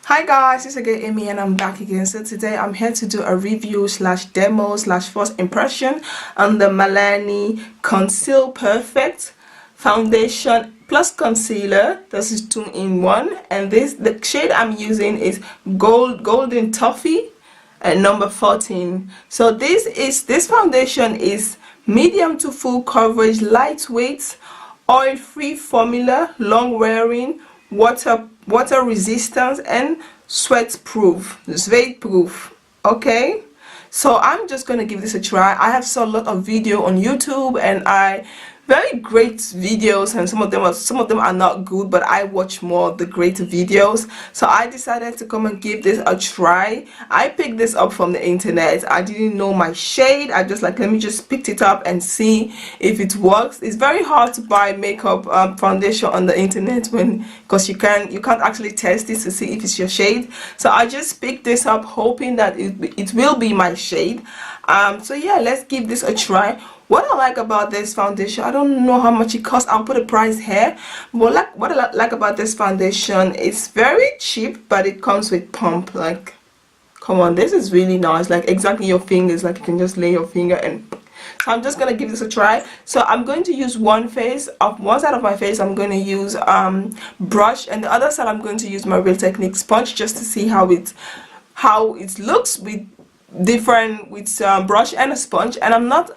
Hi guys, it's again Amy and I'm back again. So today I'm here to do a review slash demo slash first impression on the Milani Conceal Perfect foundation plus concealer. This is 2-in-1, and the shade I'm using is golden toffee and number 14. So this foundation is medium to full coverage, lightweight, oil-free formula, long wearing, water resistance, and sweat proof, okay. So I'm just gonna give this a try. I have saw a lot of video on YouTube, and I very great videos, and some of them are not good, but I watch more of the great videos. So I decided to come and give this a try. I picked this up from the internet. I didn't know my shade. I just like, let me just pick it up and see if it works. It's very hard to buy makeup foundation on the internet because you can't actually test it to see if it's your shade. So I just picked this up hoping that it will be my shade. So yeah, let's give this a try. What I like about this foundation, I don't know how much it costs. I'll put a price here. But what I like about this foundation, it's very cheap, but it comes with pump. Like, come on, this is really nice. Like exactly your fingers, like you can just lay your finger and. So I'm just gonna give this a try. So I'm going to use one side of my face I'm going to use brush, and the other side I'm going to use my Real Technique sponge just to see how it looks with brush and a sponge. And I'm not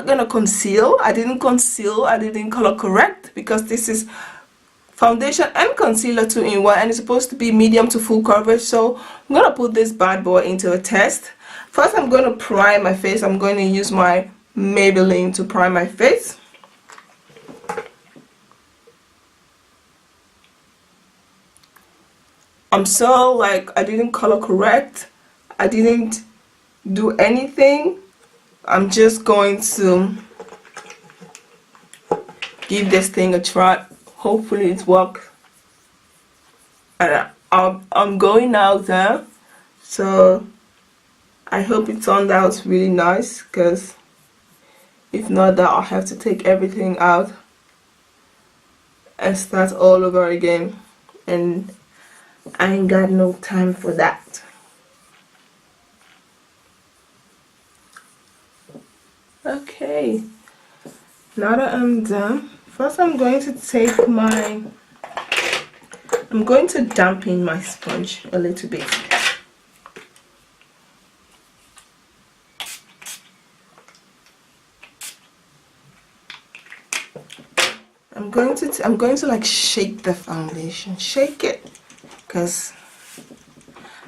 gonna conceal. I didn't color correct because this is foundation and concealer 2-in-1, and it's supposed to be medium to full coverage. So I'm gonna put this bad boy into a test. First I'm going to prime my face. I'm going to use my Maybelline to prime my face. I'm so like, I didn't color correct. I didn't do anything. I'm just going to give this thing a try. Hopefully it works. And I'm going out there, so I hope it turned out really nice, because if not, that I'll have to take everything out and start all over again, and I ain't got no time for that. Okay, now that I'm done, first I'm going to dampen my sponge a little bit. I'm going to like shake the foundation, shake it, because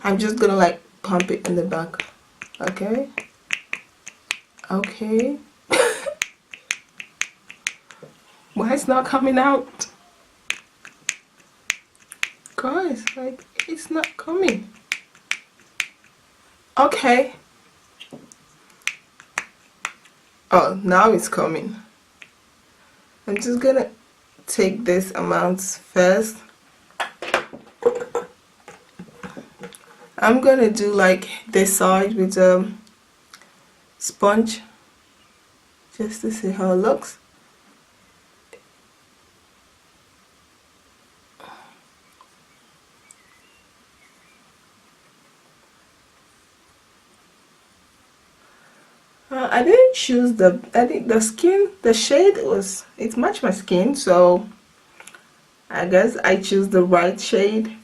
I'm just gonna like pump it in the back. Okay. Why it's not coming out, guys? Like, it's not coming. Okay. Oh, now it's coming. I'm just gonna take this amount first. I'm gonna do like this side with a sponge just to see how it looks. I didn't choose I think the shade it matched my skin, so I guess I choose the right shade.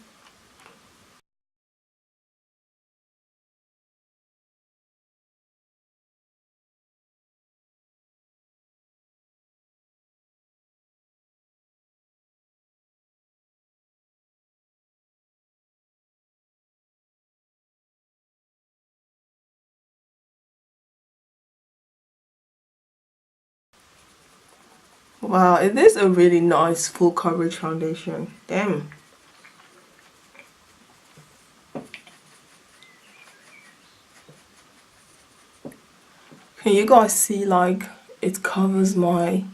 Wow, it is a really nice full coverage foundation. Damn. Can you guys see, like, it covers my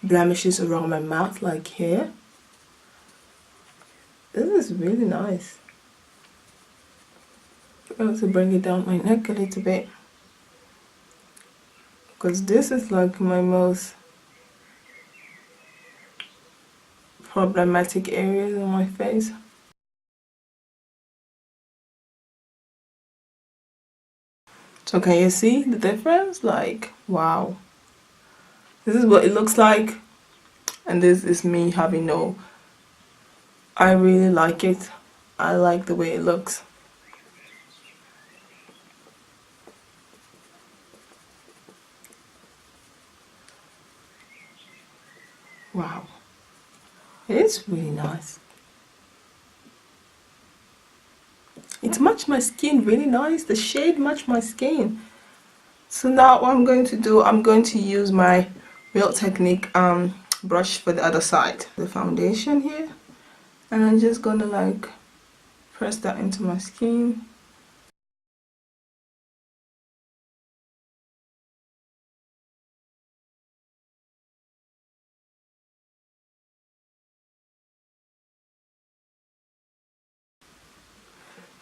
blemishes around my mouth, like here? This is really nice. I'm going to bring it down my neck a little bit, because this is like my most problematic areas on my face. So can you see the difference? Like, wow. This is what it looks like, and this is me having no. I really like it. I like the way it looks. Wow. It is really nice. It matched my skin really nice. The shade matched my skin. So now what I'm going to do, I'm going to use my Real Technique brush for the other side. The foundation here. And I'm just gonna like press that into my skin.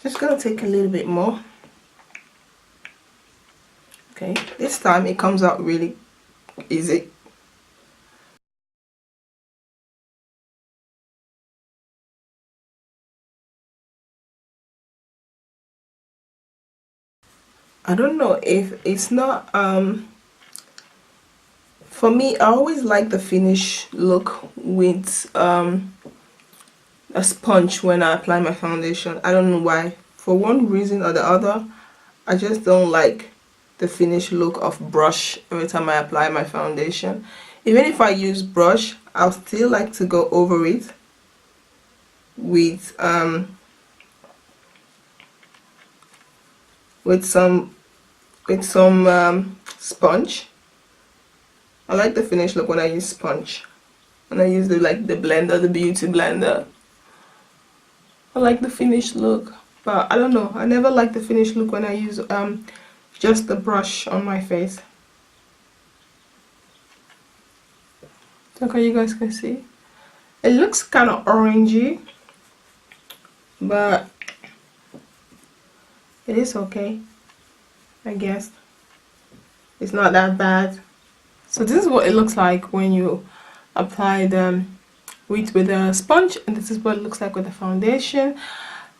Just gonna take a little bit more. Okay, this time it comes out really easy. I don't know if it's not for me, I always like the finish look with a sponge when I apply my foundation. I don't know why. For one reason or the other, I just don't like the finished look of brush every time I apply my foundation. Even if I use brush, I'll still like to go over it with some sponge. I like the finished look when I use sponge. When I use the blender, the beauty blender. I like the finished look, but I don't know. I never like the finished look when I use just the brush on my face. Okay, you guys can see. It looks kind of orangey, but it is okay, I guess. It's not that bad. So this is what it looks like when you apply the with a sponge, and this is what it looks like with the foundation.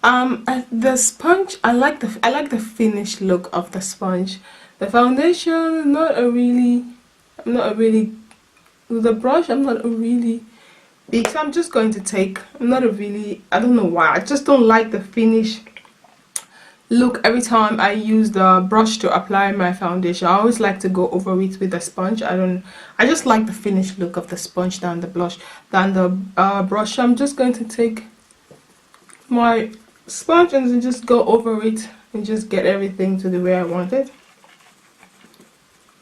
The sponge, I like the finished look of the sponge. The foundation, I'm not a really with the brush, I'm not a really big, so I'm just going to take, I don't know why, I just don't like the finish look every time I use the brush to apply my foundation. I always like to go over it with the sponge. I just like the finished look of the sponge than the brush. I'm just going to take my sponge and then just go over it and just get everything to the way I want it.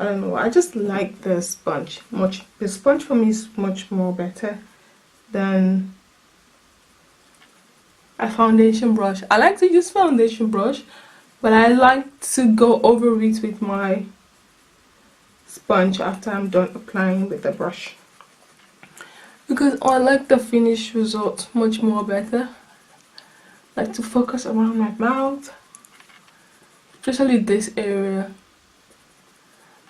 I don't know, I just like the sponge much. The sponge for me is much more better than a foundation brush. I like to use foundation brush, but I like to go over it with my sponge after I'm done applying with the brush, because I like the finished result much more better. I like to focus around my mouth, especially this area,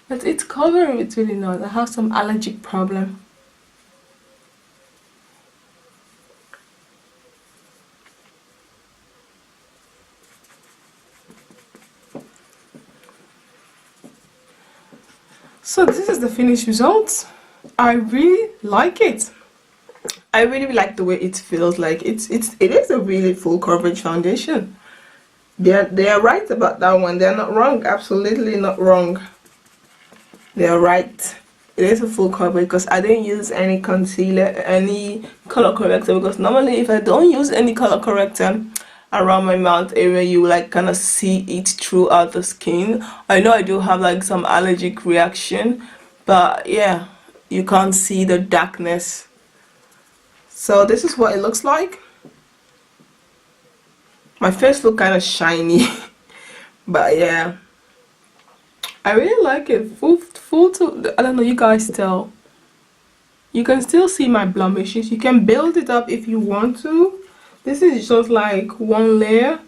but it's covering it really nice. I have some allergic problem. So this is the finished result. I really like it. I really like the way it feels. Like it is a really full coverage foundation. They are right about that one. They're not wrong. Absolutely not wrong. They are right. It is a full coverage because I didn't use any concealer, any color corrector, because normally if I don't use any color corrector around my mouth area, you like kind of see it throughout the skin. I know I do have like some allergic reaction, but yeah, you can't see the darkness. So this is what it looks like. My face look kind of shiny but yeah, I really like it. Full to, I don't know, you guys tell. You can still see my blemishes. You can build it up if you want to. This is just like one layer,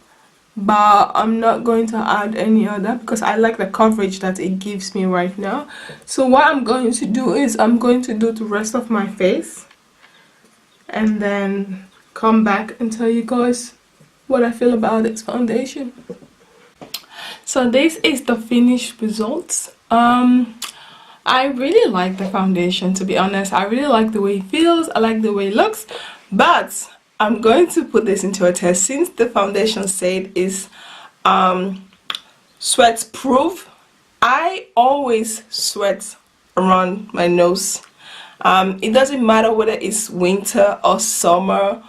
but I'm not going to add any other because I like the coverage that it gives me right now. So what I'm going to do is I'm going to do the rest of my face and then come back and tell you guys what I feel about this foundation. So this is the finished results. I really like the foundation, to be honest. I really like the way it feels. I like the way it looks. But I'm going to put this into a test since the foundation said is sweat proof. I always sweat around my nose. It doesn't matter whether it's winter or summer,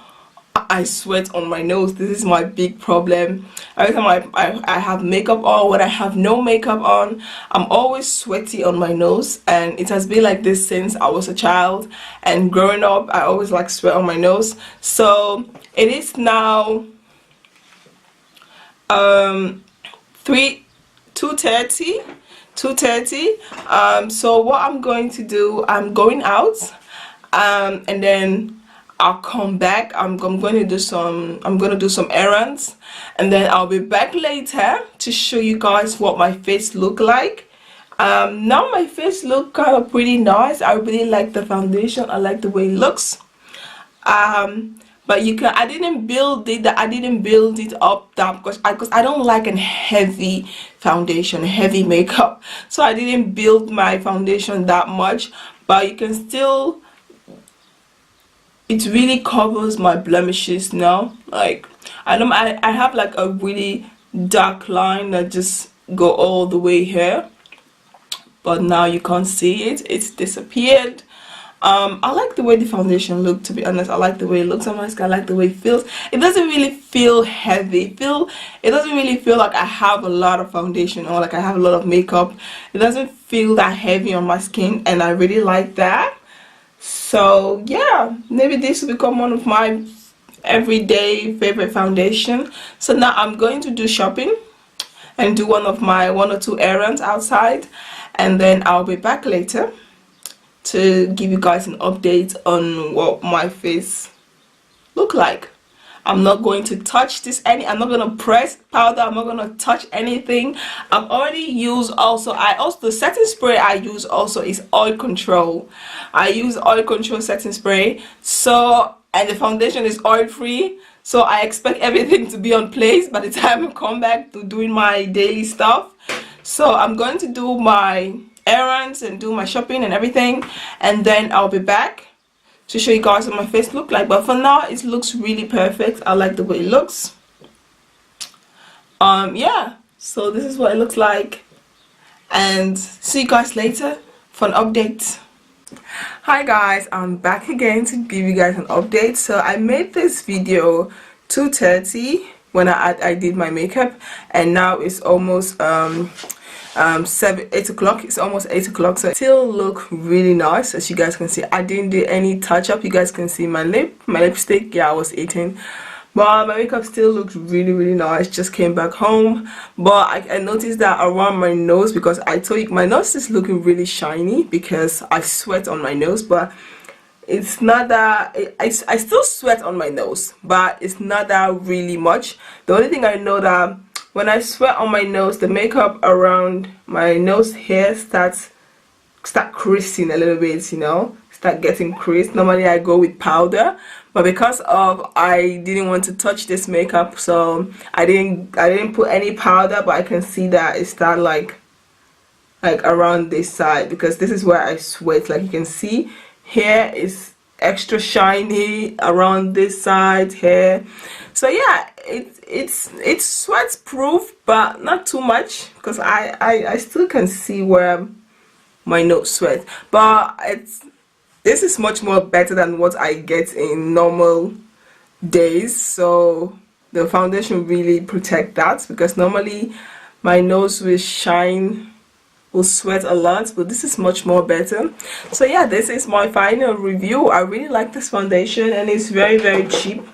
I sweat on my nose. This is my big problem. Every time I have makeup on, when I have no makeup on, I'm always sweaty on my nose, and it has been like this since I was a child. And growing up, I always like sweat on my nose. So it is now 2:30. So what I'm going to do, I'm going out, and then I'll come back. I'm going to do some errands, and then I'll be back later to show you guys what my face look like. Now my face look kind of pretty nice. I really like the foundation. I like the way it looks. But I didn't build it up that because I don't like a heavy foundation, heavy makeup, so I didn't build my foundation that much. But you can still, it really covers my blemishes now. Like I have like a really dark line that just go all the way here, but now you can't see it. It's disappeared. I like the way the foundation look, to be honest. I like the way it looks on my skin. I like the way it feels. It doesn't really feel heavy. It doesn't really feel like I have a lot of foundation or like I have a lot of makeup. It doesn't feel that heavy on my skin, and I really like that. So yeah, maybe this will become one of my everyday favorite foundation. So now I'm going to do shopping and do one or two errands outside, and then I'll be back later to give you guys an update on what my face look like. I'm not going to touch this I'm not going to press powder. I'm not going to touch anything. I've already used the setting spray I use also is oil control. I use oil control setting spray, so, and the foundation is oil free, so I expect everything to be on place by the time I come back to doing my daily stuff. So I'm going to do my errands and do my shopping and everything, and then I'll be back to show you guys what my face look like. But for now, it looks really perfect. I like the way it looks. Yeah, so this is what it looks like, and see you guys later for an update. Hi guys, I'm back again to give you guys an update. So I made this video 2:30 when I did my makeup, and now it's almost 8 o'clock. It's almost 8 o'clock, so it still look really nice. As you guys can see, I didn't do any touch up. You guys can see my lipstick. Yeah, I was eating, but my makeup still looks really nice. Just came back home, but I noticed that around my nose, because I told you my nose is looking really shiny because I sweat on my nose, but it's not that I still sweat on my nose, but it's not that really much. The only thing I know that when I sweat on my nose, the makeup around my nose hair start creasing a little bit, you know, start getting creased. Normally I go with powder, but because of I didn't want to touch this makeup, so I didn't put any powder, but I can see that it start like around this side, because this is where I sweat. Like you can see, hair is extra shiny around this side here. So yeah, it's sweat proof, but not too much, because I still can see where my nose sweat, but this is much more better than what I get in normal days. So the foundation really protect that, because normally my nose will sweat a lot, but this is much more better. So yeah, this is my final review. I really like this foundation, and it's very cheap.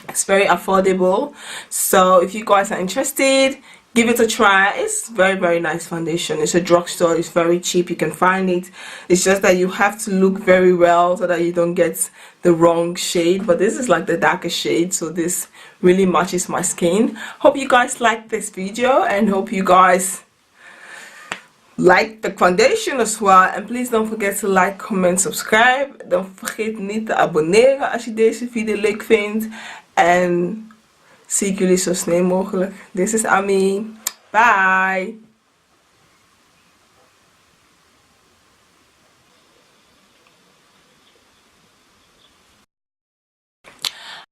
It's very affordable. So if you guys are interested, give it a try. It's very nice foundation. It's a drugstore. It's very cheap. You can find it. It's just that you have to look very well so that you don't get the wrong shade, but this is like the darker shade, so this really matches my skin. Hope you guys like this video, and hope you guys like the foundation as well. And please don't forget to like, comment, subscribe. Don't vergeet niet te abonneren als je deze video leuk vindt. En zie ik jullie zo snel mogelijk. This is Ami. Bye.